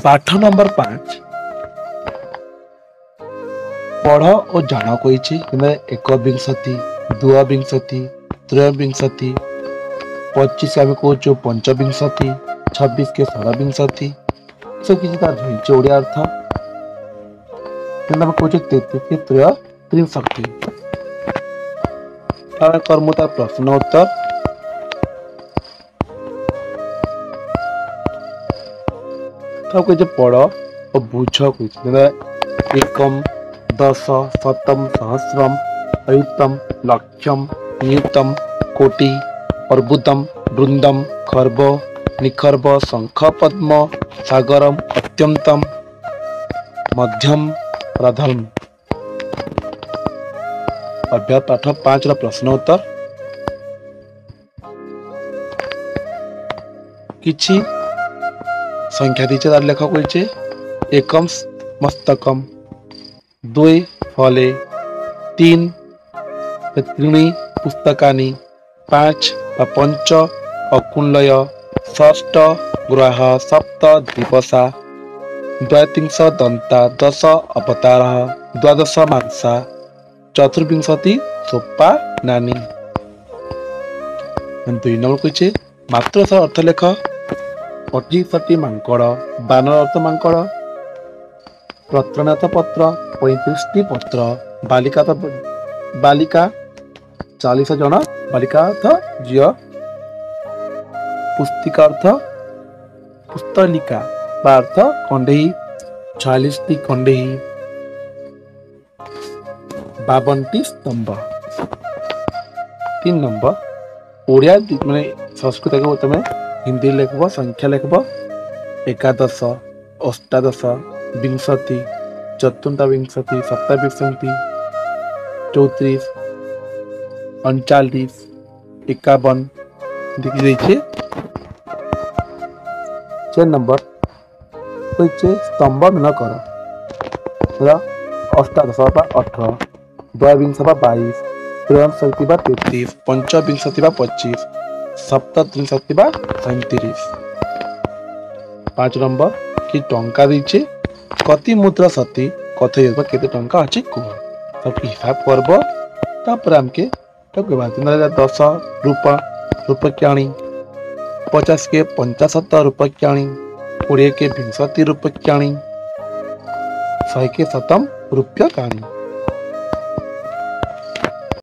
पाठ नंबर 5 पढ़ और जान कही एक विंशति द्विविंशति त्रयोविंशति 25 आम कौ पंचविंशति 26 के षोलविंशति सब किसी तार ओडिया अर्थ कौ 33 के त्रयोत्रिंशति कर्म तार प्रश्न उत्तर कहे पढ़ और बुझ कह एकम 10 शतम सहस्रम अयुतम लक्षम नियुतम कोटि अर्बुदम वृंदम खर्ब निखर्ब शंख पद्म सागरम अत्यंतम मध्यम प्रधम। अभ्यास पाठ 5 प्रश्न उत्तर किछि संख्या दीचे तार लेख कही एकम मस्तकम 2 फले 3 त्रीणि पुस्तकानि 5 पंच अकुलय 6 ग्रह 7 दिवसा 32 दंता 10 अवतार 12 मांसा 24 सोपा नानी। 2 नंबर कही मात्र अर्थ लेख 25 मांकड़ 12 अर्थ मांकड़ पत्रनाथ पत्र 35 पत्र बालिका बालिका 40 जन बालिका अर्थ झील पुस्तिका अर्थ पुस्तलिका अर्थ खंडेई 46 खंडेई 52 स्तंभ। 3 नंबर ओडिया माने संस्कृत को तुम हिंदी लिखब संख्या लिखब 11 अष्टादश विंशति चतुर्विंशति सप्तविंशति 34 39 51 देखिए। 4 नंबर कही स्तंभ न कर अष्टादश 18 द्विविंश 22 त्रयोविंशति 33 पंचविंशति 25 सप्तत्रिंशति 37। 5 नंबर कि टंका दीचे कति मुद्रा सती कथे केते टंका अच्छी कह सब हिसाब करब तापर आमके 10 रूपक्याणी 50 के 75 रूपक्याणी 20 के 20 रूपक्याणी 100 के 100 रूपक्याणी।